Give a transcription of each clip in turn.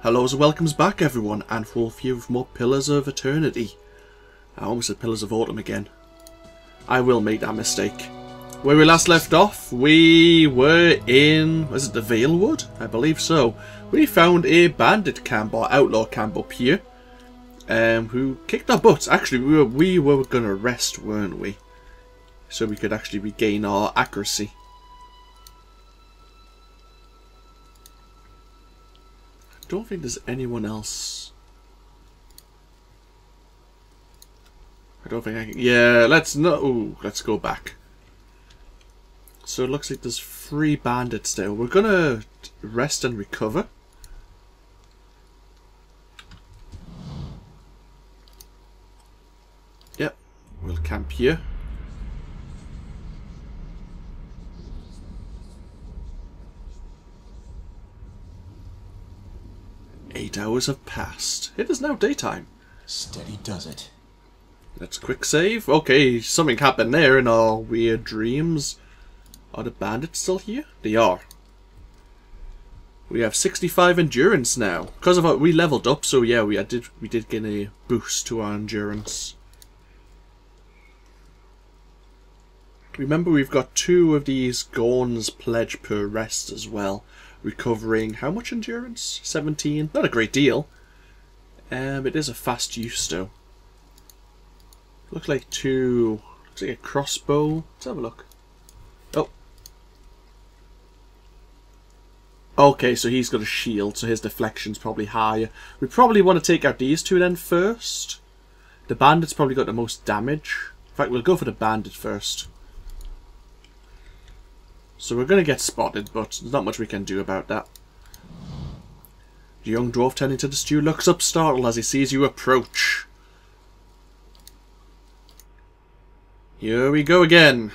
Hellos and welcomes back everyone, AnthWolf here with more Pillars of Eternity. I almost said Pillars of Autumn again. I will make that mistake. Where we last left off, we were in, was it the Vale Wood? I believe so. We found a bandit camp or outlaw camp up here. Who kicked our butts. Actually, we were gonna rest, weren't we? So we could actually regain our accuracy. I don't think there's anyone else. I don't think I can. Yeah, let's go back. So it looks like there's 3 bandits there. We're gonna rest and recover. Yep, we'll camp here. Eight hours have passed. It is now daytime. Steady does it. Let's quick save. Okay, something happened there in our weird dreams. Are the bandits still here? They are. We have 65 endurance now. Because of our, we leveled up, so yeah, we did get a boost to our endurance. Remember, we've got 2 of these Gorn's pledge per rest as well. Recovering how much endurance? 17. Not a great deal. It is a fast use though. Looks like a crossbow. Let's have a look. Oh. Okay, so he's got a shield, so his deflection's probably higher. We probably want to take out these 2 then first. The bandit's probably got the most damage. In fact, we'll go for the bandit first. So we're going to get spotted, but there's not much we can do about that. The young dwarf tending to the stew looks up startled as he sees you approach. Here we go again.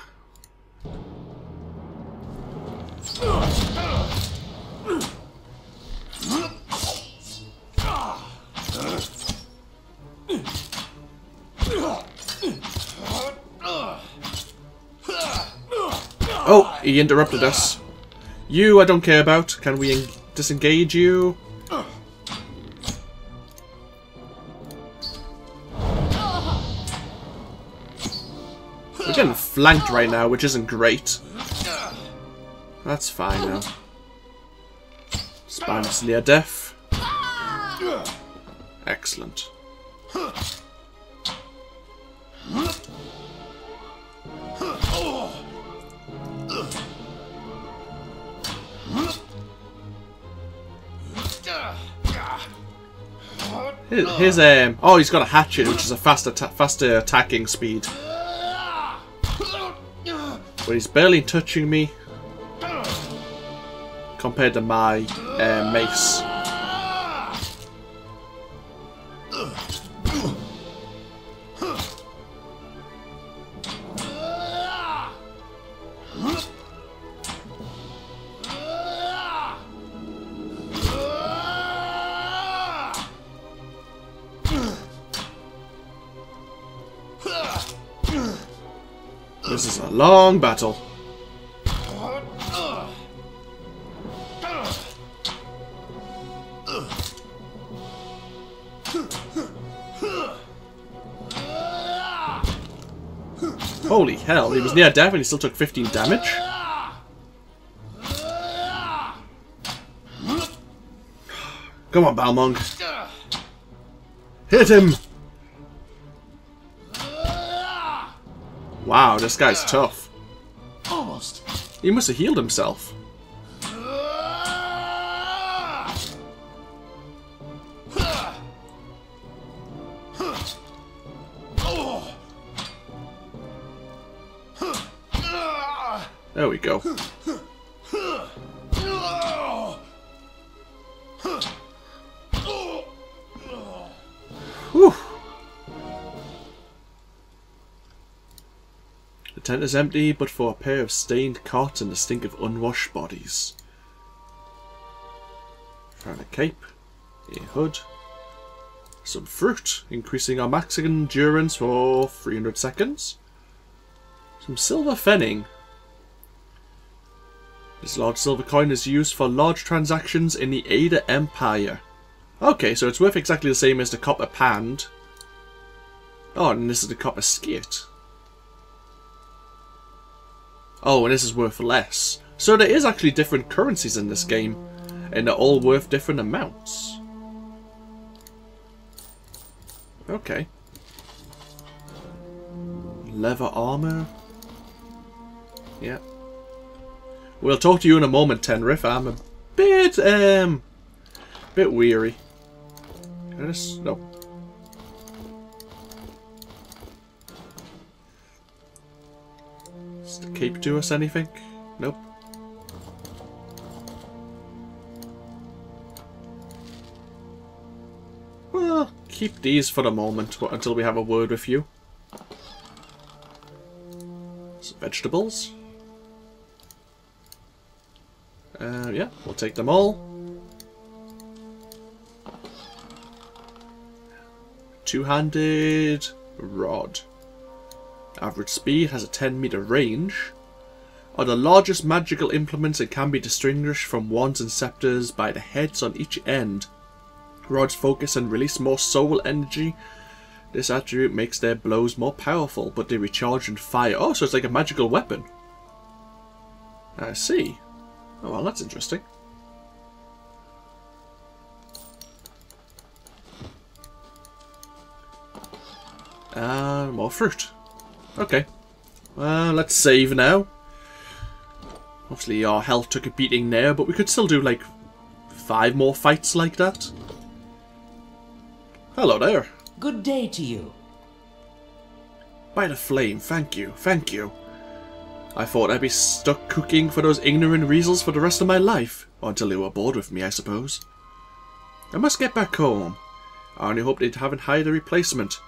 Oh, he interrupted us. You, I don't care about. Can we disengage you? We're getting flanked right now, which isn't great. That's fine now. Spineless near death. Excellent. Oh, he's got a hatchet, which is a faster attacking speed. But he's barely touching me compared to my mace. This is a long battle. Holy hell, he was near death and he still took 15 damage? Come on, Balmung. Hit him! Wow, this guy's tough. Almost. He must have healed himself. There we go. Whew. The tent is empty, but for a pair of stained cots and the stink of unwashed bodies. Found a cape, a hood, some fruit, increasing our max endurance for 300 seconds. Some silver fenning. This large silver coin is used for large transactions in the Ada Empire. Okay, so it's worth exactly the same as the copper pand. Oh, and this is the copper skate. Oh, and this is worth less. So there is actually different currencies in this game, and they're all worth different amounts. Okay. Leather armor. Yeah. We'll talk to you in a moment, Tenrith. I'm a bit weary. Can I just... No. Does the cape do us anything? Nope. Well, keep these for the moment until we have a word with you. Some vegetables. Yeah, we'll take them all. Two-handed rod. Average speed, has a 10-meter range. Are the largest magical implements and can be distinguished from wands and scepters by the heads on each end. Rods focus and release more soul energy. This attribute makes their blows more powerful, but they recharge and fire. Oh, so it's like a magical weapon. I see. Oh, well, that's interesting. More fruit. Okay. Let's save now. Obviously, our health took a beating there, but we could still do, like, 5 more fights like that. Hello there. Good day to you. By the flame, thank you, thank you. I thought I'd be stuck cooking for those ignorant weasels for the rest of my life. Or until they were bored with me, I suppose. I must get back home. I only hope they haven't hired a replacement.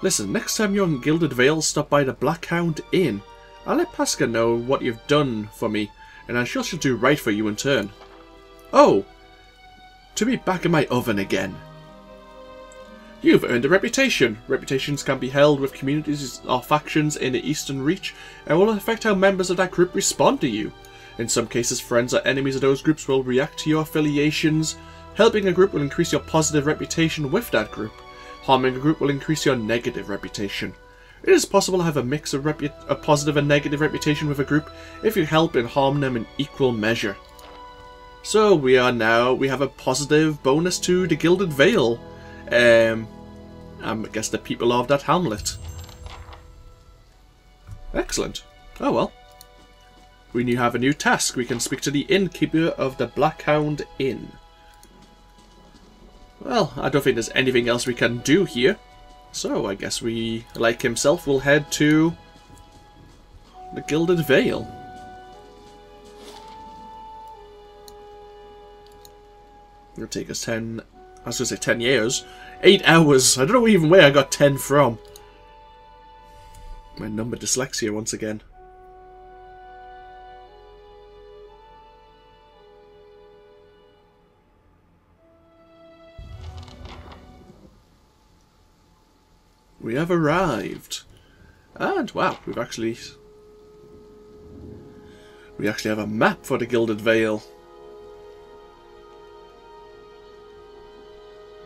Listen, next time you're in Gilded Vale, stop by the Blackhound Inn. I'll let Pasca know what you've done for me, and I'm sure she'll do right for you in turn. Oh! To be back in my oven again. You've earned a reputation. Reputations can be held with communities or factions in the Eastern Reach, and will affect how members of that group respond to you. In some cases, friends or enemies of those groups will react to your affiliations. Helping a group will increase your positive reputation with that group. Harming a group will increase your negative reputation. It is possible to have a mix of a positive and negative reputation with a group if you help and harm them in equal measure. So we have a positive bonus to the Gilded Vale. I guess the people of that hamlet. Excellent. Oh well. We now have a new task. We can speak to the innkeeper of the Blackhound Inn. Well, I don't think there's anything else we can do here. So I guess we, like himself, will head to the Gilded Vale. It'll take us 10... I was going to say 10 years. 8 hours. I don't know even where I got 10 from. My number dyslexia once again. We have arrived. And wow, we actually have a map for the Gilded Vale.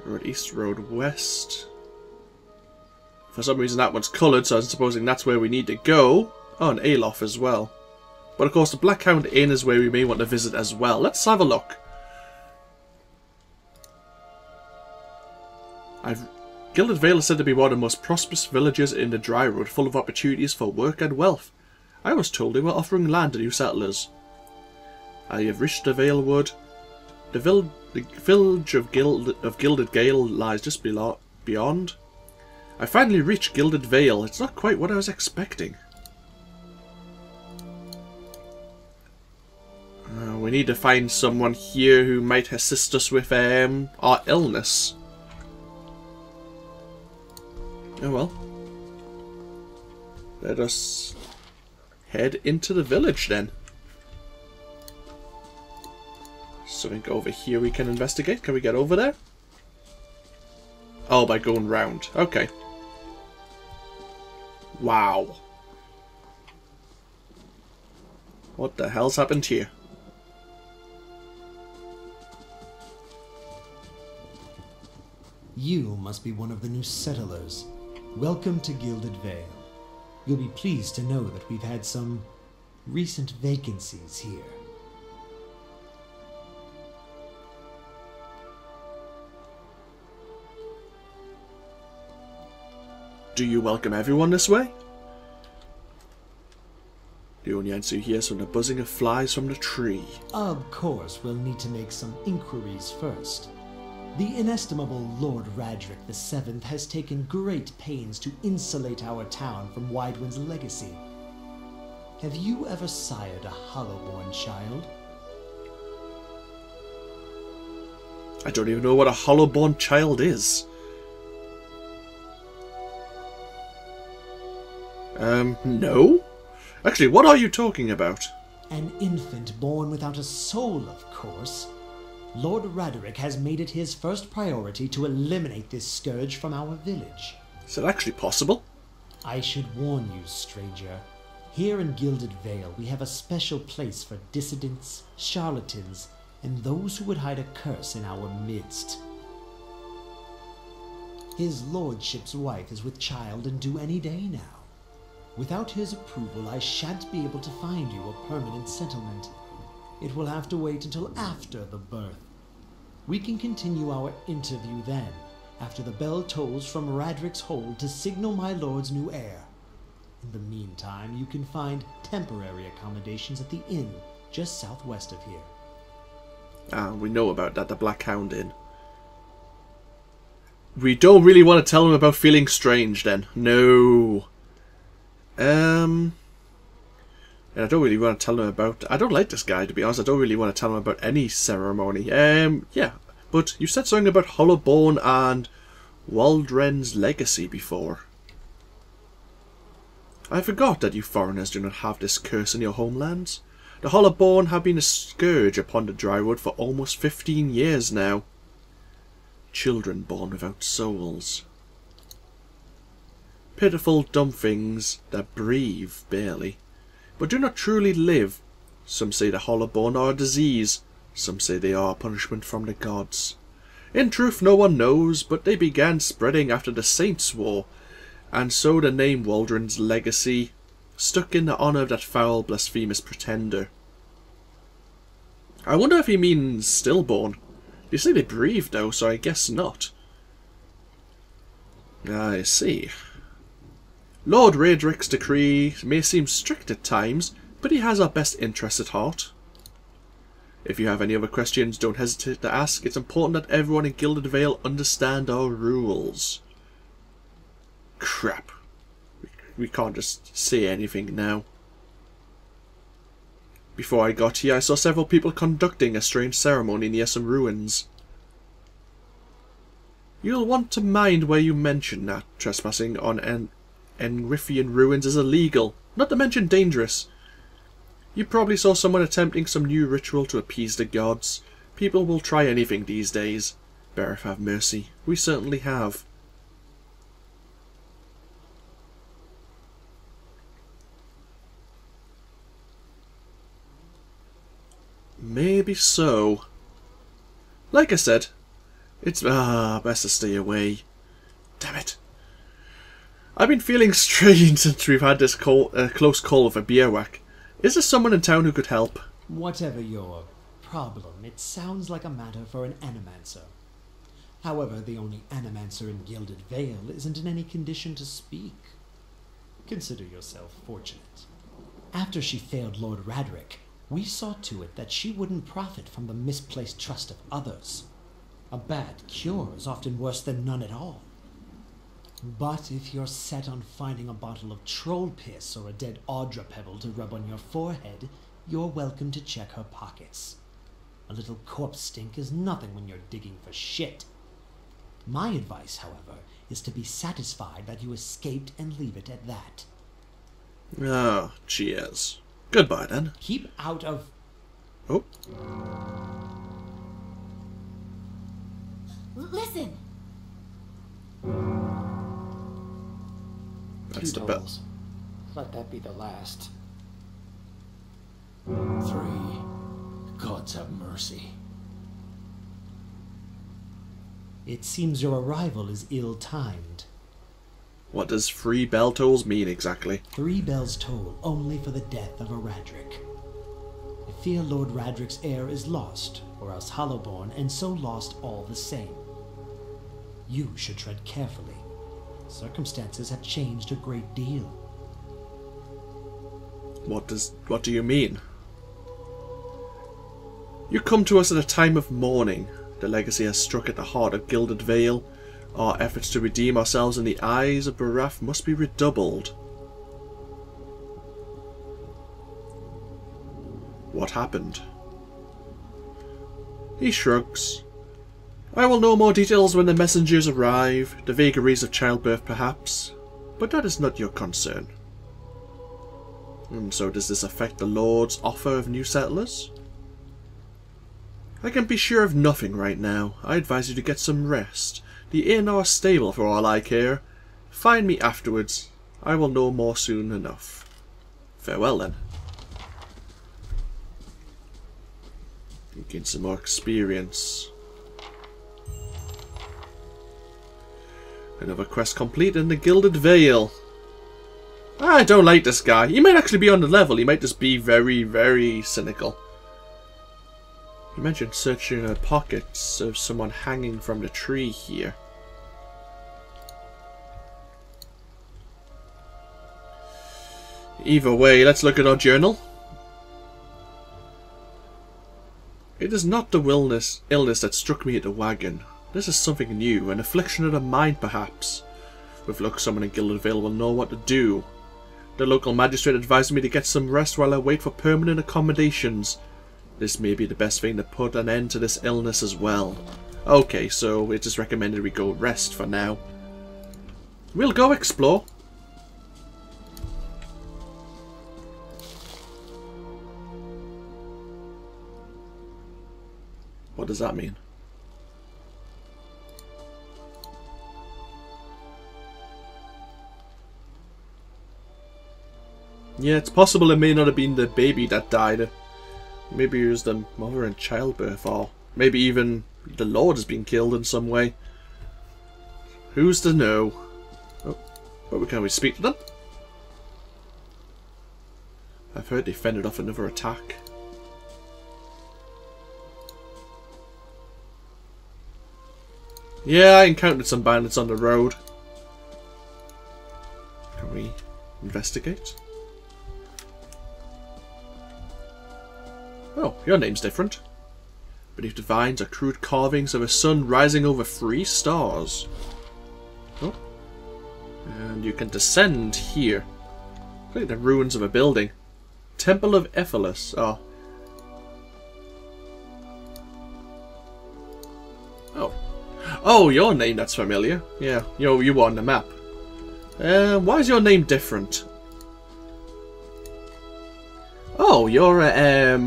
Road east, road west. For some reason that one's coloured, so I'm supposing that's where we need to go. Oh, and Alof as well. But of course the Blackhound Inn is where we may want to visit as well. Let's have a look. Gilded Vale is said to be one of the most prosperous villages in the Dry Road, full of opportunities for work and wealth. I was told they were offering land to new settlers. I have reached the Vale Wood. The village of Gilded Vale lies just beyond. I finally reached Gilded Vale. It's not quite what I was expecting. We need to find someone here who might assist us with our illness. Oh well. Let us head into the village then. Something over here we can investigate. Can we get over there? Oh, by going round. Okay. Wow. What the hell's happened here? You must be one of the new settlers. Welcome to Gilded Vale. You'll be pleased to know that we've had some recent vacancies here. Do you welcome everyone this way? The only answer you hear is from the buzzing of flies from the tree. Of course, we'll need to make some inquiries first. The inestimable Lord Radric VII has taken great pains to insulate our town from Widewind's legacy. Have you ever sired a Hollowborn child? I don't even know what a Hollowborn child is. No? Actually, what are you talking about? An infant born without a soul, of course. Lord Radric has made it his first priority to eliminate this scourge from our village. Is that actually possible? I should warn you, stranger. Here in Gilded Vale, we have a special place for dissidents, charlatans, and those who would hide a curse in our midst. His lordship's wife is with child and due any day now. Without his approval, I shan't be able to find you a permanent settlement. It will have to wait until after the birth. We can continue our interview then, after the bell tolls from Radric's hold to signal my lord's new heir. In the meantime, you can find temporary accommodations at the inn just southwest of here. Ah, we know about that, the Black Hound Inn. We don't really want to tell him about feeling strange then. No. And I don't really want to tell him about... I don't like this guy, to be honest. I don't really want to tell him about any ceremony. Yeah. But you said something about Hollowborn and Waldren's legacy before. I forgot that you foreigners do not have this curse in your homelands. The Hollowborn have been a scourge upon the Drywood for almost 15 years now. Children born without souls. Pitiful dumb things that breathe barely, but do not truly live. Some say the Hollowborn are a disease, some say they are a punishment from the gods. In truth, no one knows, but they began spreading after the Saints' War, and so the name Waldron's legacy stuck in the honour of that foul, blasphemous pretender. I wonder if he means stillborn. They say they breathe though, so I guess not. I see. Lord Radric's decree may seem strict at times, but he has our best interests at heart. If you have any other questions, don't hesitate to ask. It's important that everyone in Gilded Vale understand our rules. Crap. We can't just say anything now. Before I got here, I saw several people conducting a strange ceremony near some ruins. You'll want to mind where you mention that trespassing on Enrithian ruins is illegal, not to mention dangerous. You probably saw someone attempting some new ritual to appease the gods. People will try anything these days. Bereth have mercy. We certainly have. Maybe so. Like I said, it's best to stay away. Damn it. I've been feeling strange since we've had this close call with a beerwhack. Is there someone in town who could help? Whatever your problem, it sounds like a matter for an animancer. However, the only animancer in Gilded Vale isn't in any condition to speak. Consider yourself fortunate. After she failed Lord Radric, we saw to it that she wouldn't profit from the misplaced trust of others. A bad cure is often worse than none at all. But if you're set on finding a bottle of troll piss or a dead Audra pebble to rub on your forehead, you're welcome to check her pockets. A little corpse stink is nothing when you're digging for shit. My advice, however, is to be satisfied that you escaped and leave it at that. Oh, cheers. Goodbye then. Keep out of... Oh. Listen! That's 2 the bell. doubles. Let that be the last. 3. Gods have mercy. It seems your arrival is ill-timed. What does 3 bell tolls mean exactly? 3 bells toll only for the death of a Radric. I fear Lord Radric's heir is lost, or else Hollowborn, and so lost all the same. You should tread carefully. Circumstances have changed a great deal. What do you mean? You come to us at a time of mourning. The legacy has struck at the heart of Gilded Vale. Our efforts to redeem ourselves in the eyes of Baraf must be redoubled. What happened? He shrugs. I will know more details when the messengers arrive, the vagaries of childbirth perhaps, but that is not your concern. And so does this affect the Lord's offer of new settlers? I can be sure of nothing right now. I advise you to get some rest. The inn or stable for all I care. Find me afterwards. I will know more soon enough. Farewell then. Gain some more experience. Another quest complete in the Gilded Vale. I don't like this guy. He might actually be on the level. He might just be very, very cynical. You mentioned searching the pockets of someone hanging from the tree here. Either way, let's look at our journal. It is not the illness that struck me at the wagon. This is something new, an affliction of the mind perhaps. With luck, someone in Gilded Vale will know what to do. The local magistrate advised me to get some rest while I wait for permanent accommodations. This may be the best thing to put an end to this illness as well. Okay, so it is recommended we go rest for now. We'll go explore. What does that mean? Yeah, it's possible it may not have been the baby that died. Maybe it was the mother in childbirth, or maybe even the Lord has been killed in some way. Who's to know? Oh, but can we speak to them? I've heard they fended off another attack. Yeah, I encountered some bandits on the road. Can we investigate? Oh, your name's different. Beneath the vines are crude carvings of a sun rising over 3 stars. Oh. And you can descend here. Look like the ruins of a building. Temple of Ephesus. Oh. Oh. Oh, your name, that's familiar. Yeah, you were on the map. Why is your name different? Oh, you're a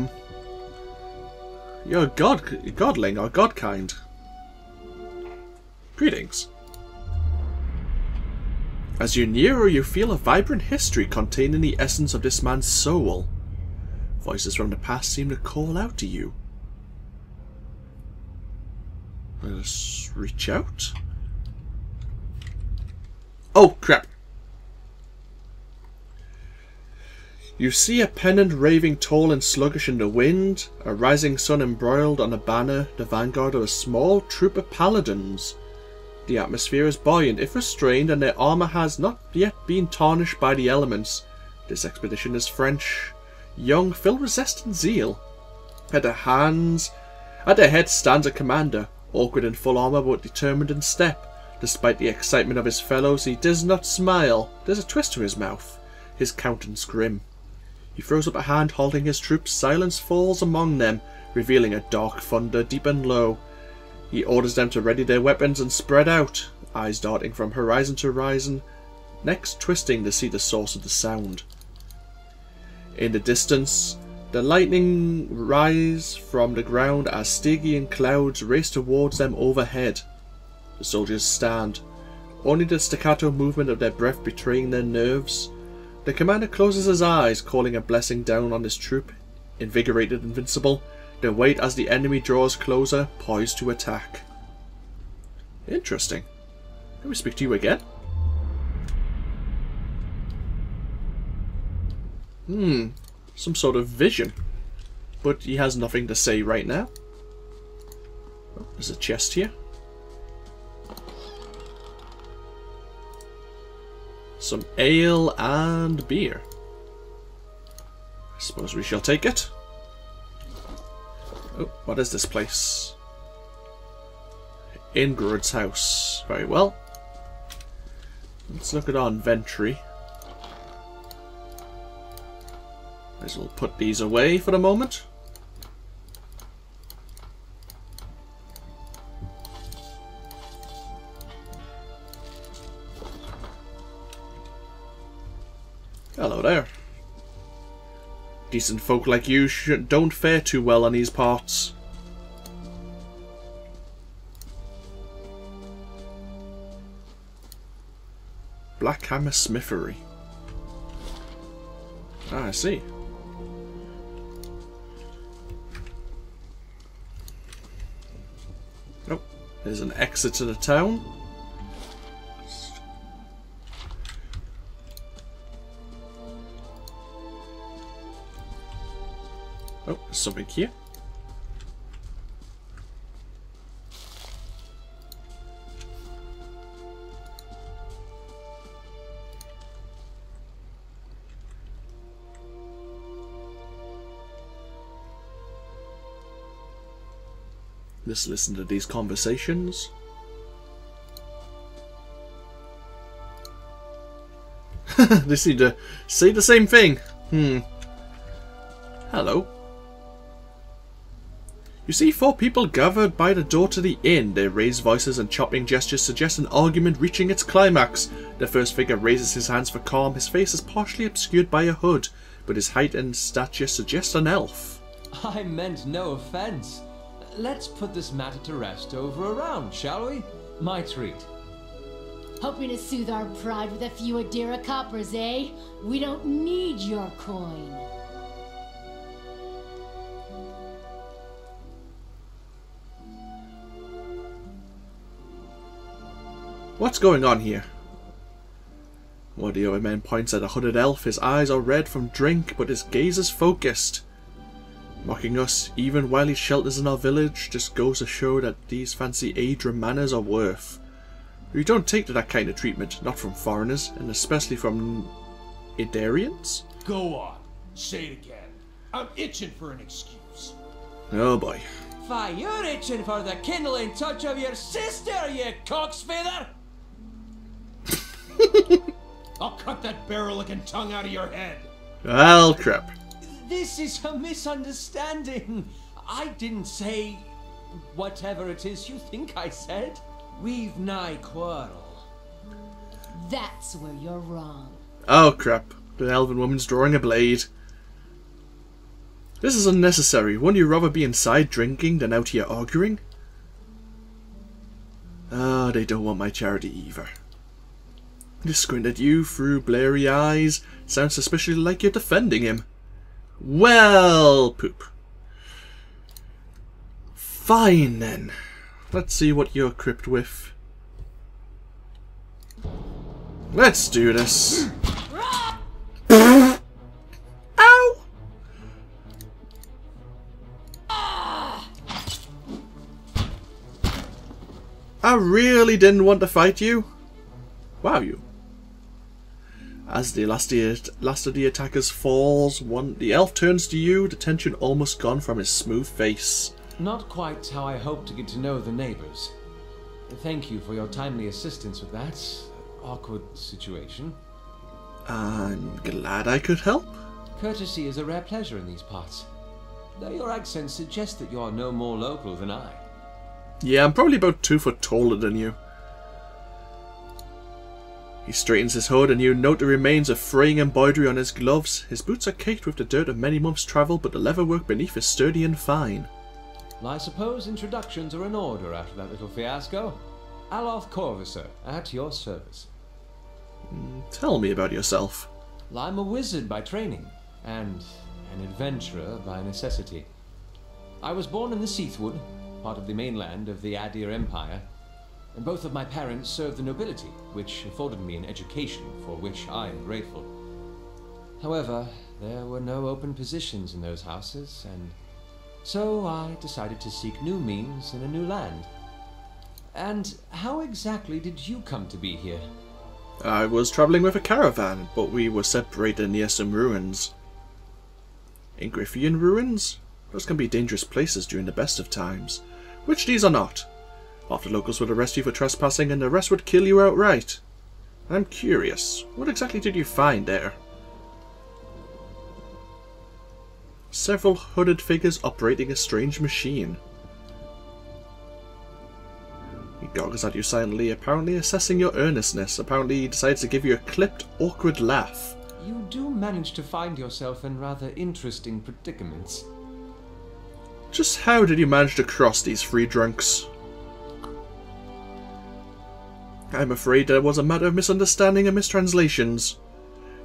godling or godkind. Greetings. As you nearer, you feel a vibrant history containing the essence of this man's soul. Voices from the past seem to call out to you. Let's reach out. Oh, crap. You see a pennant raving tall and sluggish in the wind, a rising sun embroiled on a banner, the vanguard of a small troop of paladins. The atmosphere is buoyant if restrained, and their armour has not yet been tarnished by the elements. This expedition is French, young, filled with zest and zeal. At their head stands a commander, awkward in full armour but determined in step. Despite the excitement of his fellows, he does not smile. There's a twist to his mouth, his countenance grim. He throws up a hand, halting his troops. Silence falls among them, revealing a dark thunder deep and low. He orders them to ready their weapons and spread out, eyes darting from horizon to horizon, necks twisting to see the source of the sound. In the distance, the lightning rise from the ground as Stygian clouds race towards them overhead. The soldiers stand, only the staccato movement of their breath betraying their nerves. The commander closes his eyes, calling a blessing down on his troop. Invigorated, invincible, they wait as the enemy draws closer, poised to attack. Interesting. Can we speak to you again? Some sort of vision. But he has nothing to say right now. Oh, there's a chest here. Some ale and beer. I suppose we shall take it. Oh, what is this place? Ingrid's house. Very well. Let's look at our inventory. Might as well put these away for the moment. Hello there. Decent folk like you don't fare too well on these parts. Black Hammer Smithery. Ah, I see. Oh, there's an exit to the town. Oh, there's something here. Let's listen to these conversations. They seem to say the same thing. Hello. You see 4 people gathered by the door to the inn. Their raised voices and chopping gestures suggest an argument reaching its climax. The first figure raises his hands for calm. His face is partially obscured by a hood, but his height and stature suggest an elf. I meant no offense. Let's put this matter to rest over a round, shall we? My treat. Hoping to soothe our pride with a few Adira coppers, eh? We don't need your coin. What's going on here? One of the other men points at a hooded elf. His eyes are red from drink, but his gaze is focused. Mocking us even while he shelters in our village just goes to show that these fancy Adra manners are worth. We don't take to that kind of treatment, not from foreigners, and especially from Idarians. Go on. Say it again. I'm itching for an excuse. Oh boy. Why, you're itching for the kindling touch of your sister, you cock's feather! I'll cut that barrel-looking tongue out of your head. Well, crap. This is a misunderstanding. I didn't say whatever it is you think I said. We've nigh quarrel. That's where you're wrong. Oh crap. The elven woman's drawing a blade. This is unnecessary. Wouldn't you rather be inside drinking than out here arguing? Ah, they don't want my charity either. They squint at you through blurry eyes. Sounds suspiciously like you're defending him. Well, poop. Fine then. Let's see what you're equipped with. Let's do this. Ow! I really didn't want to fight you. Wow, you. As the last of the attackers falls, the elf turns to you, the tension almost gone from his smooth face. Not quite how I hoped to get to know the neighbors. Thank you for your timely assistance with that awkward situation. I'm glad I could help. Courtesy is a rare pleasure in these parts. Though your accent suggests that you are no more local than I. Yeah, I'm probably about 2 foot taller than you. He straightens his hood and you note the remains of fraying embroidery on his gloves. His boots are caked with the dirt of many months' travel, but the leatherwork beneath is sturdy and fine. Well, I suppose introductions are in order after that little fiasco. Aloth Corvisor, at your service. Tell me about yourself. Well, I'm a wizard by training, and an adventurer by necessity. I was born in the Seathwood, part of the mainland of the Adir Empire. and both of my parents served the nobility, which afforded me an education for which I am grateful. However, there were no open positions in those houses, and so I decided to seek new means in a new land. And how exactly did you come to be here? I was travelling with a caravan, but we were separated near some ruins. Ingrifian ruins? Those can be dangerous places during the best of times, which these are not. Often locals would arrest you for trespassing and the rest would kill you outright. I'm curious, what exactly did you find there? Several hooded figures operating a strange machine. He goggles at you silently, apparently assessing your earnestness. Apparently he decides to give you a clipped, awkward laugh. You do manage to find yourself in rather interesting predicaments. Just how did you manage to cross these three drunks? I'm afraid that it was a matter of misunderstanding and mistranslations.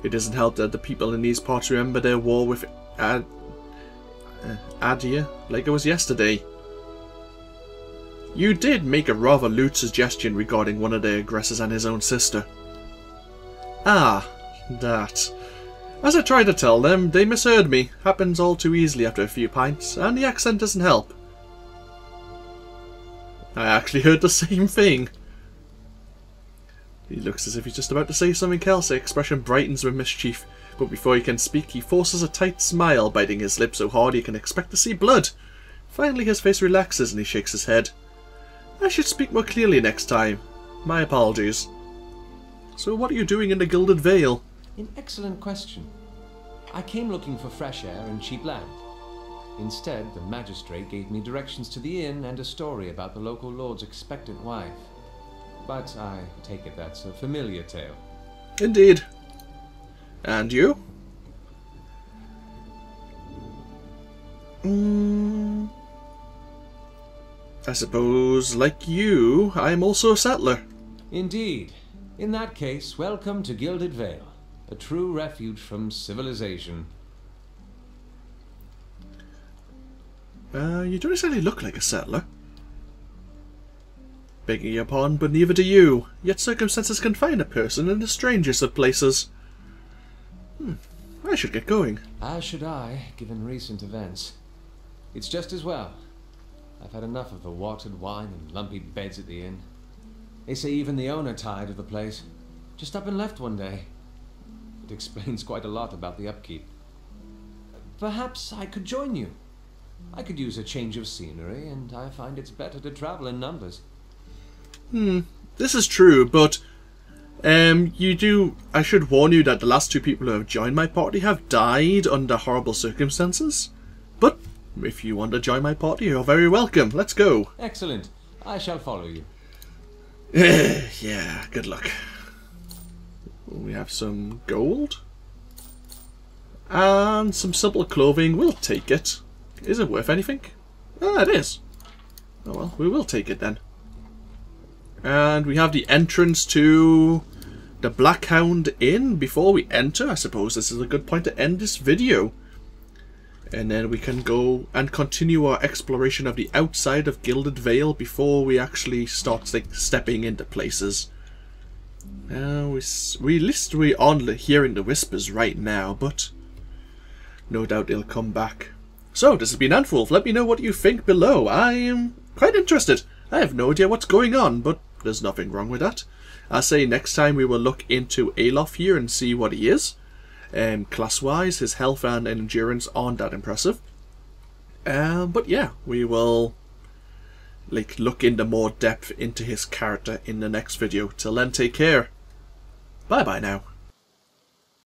It doesn't help that the people in these parts remember their war with Adia like it was yesterday. You did make a rather lewd suggestion regarding one of the aggressors and his own sister. Ah, that. As I tried to tell them, they misheard me. Happens all too easily after a few pints, and the accent doesn't help. I actually heard the same thing. He looks as if he's just about to say something else. The expression brightens with mischief, but before he can speak, he forces a tight smile, biting his lip so hard he can expect to see blood. Finally, his face relaxes and he shakes his head. I should speak more clearly next time. My apologies. So what are you doing in the Gilded Vale? An excellent question. I came looking for fresh air and cheap land. Instead, the magistrate gave me directions to the inn and a story about the local lord's expectant wife. But I take it that's a familiar tale. Indeed. And you? I suppose, like you, I am also a settler. Indeed. In that case, welcome to Gilded Vale, a true refuge from civilization. You don't exactly look like a settler. Begging your pardon, but neither do you. Yet circumstances can find a person in the strangest of places. I should get going. As should I, given recent events. It's just as well. I've had enough of the watered wine and lumpy beds at the inn. They say even the owner tired of the place. Just up and left one day. It explains quite a lot about the upkeep. Perhaps I could join you. I could use a change of scenery, and I find it's better to travel in numbers. This is true, but I should warn you that the last two people who have joined my party have died under horrible circumstances. But if you want to join my party, you're very welcome. Let's go. Excellent. I shall follow you. Yeah, good luck. We have some gold. And some simple clothing. We'll take it. Is it worth anything? Ah, it is. Oh well, we will take it then. And we have the entrance to the Black Hound Inn. Before we enter, I suppose this is a good point to end this video. And then we can go and continue our exploration of the outside of Gilded Vale before we actually start stepping into places. We're on hearing the whispers right now, but no doubt they'll come back. So, this has been AnthWolf. Let me know what you think below. I am quite interested. I have no idea what's going on, but there's nothing wrong with that. I say next time we will look into Alof here and see what he is. Class-wise, his health and endurance aren't that impressive. But yeah, we will look into more depth into his character in the next video. Till then, take care. Bye-bye now.